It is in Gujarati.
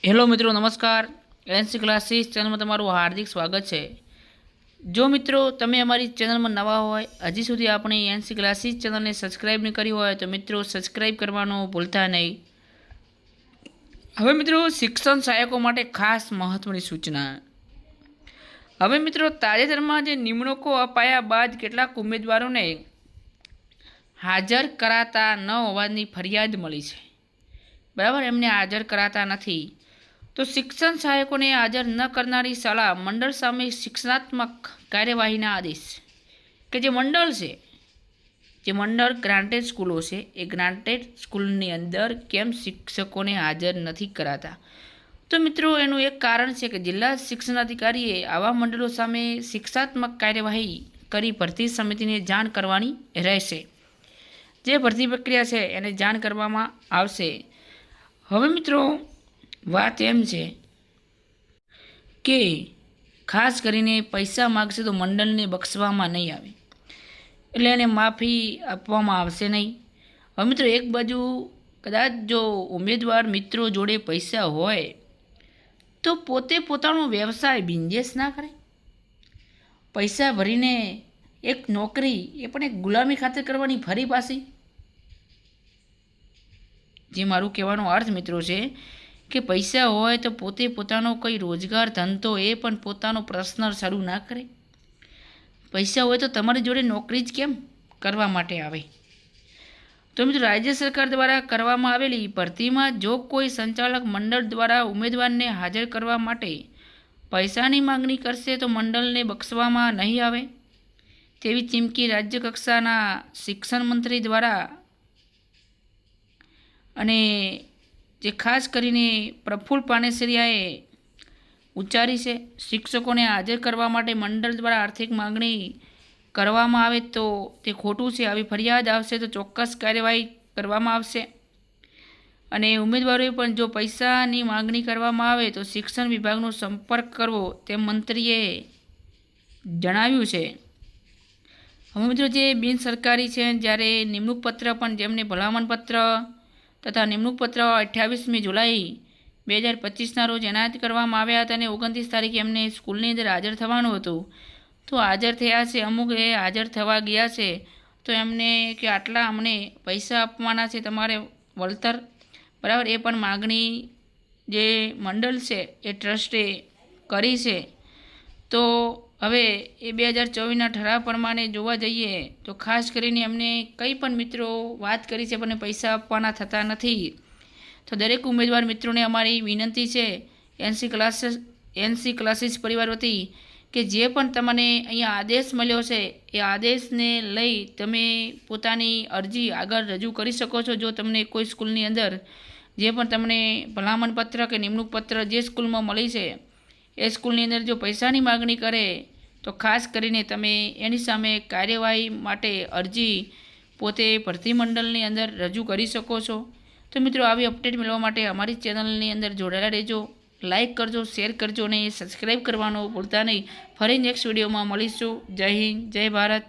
હેલો મિત્રો, નમસ્કાર. એનસી ક્લાસીસ ચેનલમાં તમારું હાર્દિક સ્વાગત છે. જો મિત્રો તમે અમારી ચેનલમાં નવા હોય, હજી સુધી આપણી એનસી ક્લાસીસ ચેનલને સબસ્ક્રાઈબ નહીં કરી હોય તો મિત્રો સબસ્ક્રાઈબ કરવાનું ભૂલતા નહીં. હવે મિત્રો, શિક્ષણ સહાયકો માટે ખાસ મહત્ત્વની સૂચના. હવે મિત્રો, તાજેતરમાં જે નિમણૂકો અપાયા બાદ કેટલાક ઉમેદવારોને હાજર કરાતા ન હોવાની ફરિયાદ મળી છે. બરાબર, એમને હાજર કરાતા નથી. તો શિક્ષણ સહાયકોને હાજર ન કરનારી શાળા મંડળ સામે શિક્ષણાત્મક કાર્યવાહીના આદેશ. કે જે મંડળ છે, જે મંડળ ગ્રાન્ટેડ સ્કૂલો છે, એ ગ્રાન્ટેડ સ્કૂલની અંદર કેમ શિક્ષકોને હાજર નથી કરાતા? તો મિત્રો, એનું એક કારણ છે કે જિલ્લા શિક્ષણાધિકારીએ આવા મંડળો સામે શિક્ષાત્મક કાર્યવાહી કરી ભરતી સમિતિને જાણ કરવાની રહેશે. જે ભરતી પ્રક્રિયા છે એને જાણ કરવામાં આવશે. હવે મિત્રો, વાત એમ છે કે ખાસ કરીને પૈસા માગશે તો મંડળને બક્ષવામાં નહીં આવે, એટલે એને માફી આપવામાં આવશે નહીં. હવે મિત્રો, એક બાજુ કદાચ જો ઉમેદવાર મિત્રો જોડે પૈસા હોય તો પોતે પોતાનો વ્યવસાય બિઝનેસ ના કરે. પૈસા ભરીને એક નોકરી એ પણ એક ગુલામી ખાતર કરવાની ફરી પાછી. જે મારું કહેવાનો અર્થ મિત્રો છે કે પૈસા હોય તો પોતે પોતાનો કંઈ રોજગાર ધંધો એ પણ પોતાનો પર્સનલ શરૂ ના કરે. પૈસા હોય તો તમારી જોડે નોકરી જ કેમ કરવા માટે આવે? તો મિત્રો, રાજ્ય સરકાર દ્વારા કરવામાં આવેલી ભરતીમાં જો કોઈ સંચાલક મંડળ દ્વારા ઉમેદવારને હાજર કરવા માટે પૈસાની માંગણી કરશે તો મંડળને બક્ષવામાં નહીં આવે તેવી ચીમકી રાજ્ય કક્ષાના શિક્ષણ મંત્રી દ્વારા અને જે ખાસ કરીને પ્રફુલ્લ પાનેસરિયાએ ઉચ્ચારી છે. શિક્ષકોને હાજર કરવા માટે મંડળ દ્વારા આર્થિક માંગણી કરવામાં આવે તો તે ખોટું છે. આવી ફરિયાદ આવશે તો ચોક્કસ કાર્યવાહી કરવામાં આવશે. અને ઉમેદવારોએ પણ જો પૈસાની માંગણી કરવામાં આવે તો શિક્ષણ વિભાગનો સંપર્ક કરવો તેમ મંત્રીએ જણાવ્યું છે. હવે મિત્રો, જે બિનસરકારી છે, જ્યારે નિમણૂક પત્ર પણ જેમને ભલામણ પત્ર તથા નિમણૂક પત્ર 28મી જુલાઈ 2025ના રોજ એનાયત કરવામાં આવ્યા હતા અને 29 તારીખે એમને સ્કૂલની અંદર હાજર થવાનું હતું. તો હાજર થયા છે, અમુક એ હાજર થવા ગયા છે, તો એમને કે આટલા અમને પૈસા આપવાના છે તમારે વળતર, બરાબર, એ પણ માગણી જે મંડળ છે એ ટ્રસ્ટે કરી છે. તો હવે એ 2024ના ઠરાવ પ્રમાણે જોવા જઈએ તો ખાસ કરીને એમને કંઈ પણ મિત્રો વાત કરી છે પણ પૈસા આપવાના થતા નથી. તો દરેક ઉમેદવાર મિત્રોને અમારી વિનંતી છે એનસી ક્લાસીસ પરિવાર વતી કે જે પણ તમને અહીંયા આદેશ મળ્યો છે એ આદેશને લઈ તમે પોતાની અરજી આગળ રજૂ કરી શકો છો. જો તમને કોઈ સ્કૂલની અંદર જે પણ તમને ભલામણ પત્ર કે નિમણૂક પત્ર જે સ્કૂલમાં મળી છે એ સ્કૂલની અંદર જો પૈસાની માગણી કરે તો ખાસ કરીને તમે એની સામે કાર્યવાહી માટે અરજી પોતે ભરતી મંડળની અંદર રજૂ કરી શકો છો. તો મિત્રો, આવી અપડેટ મેળવવા માટે અમારી ચેનલની અંદર જોડાયેલા રહેજો. લાઇક કરજો, શેર કરજો અને સબસ્ક્રાઈબ કરવાનું ભૂલતા નહીં. ફરી નેક્સ્ટ વિડીયોમાં મળીશું. જય હિન્દ, જય ભારત.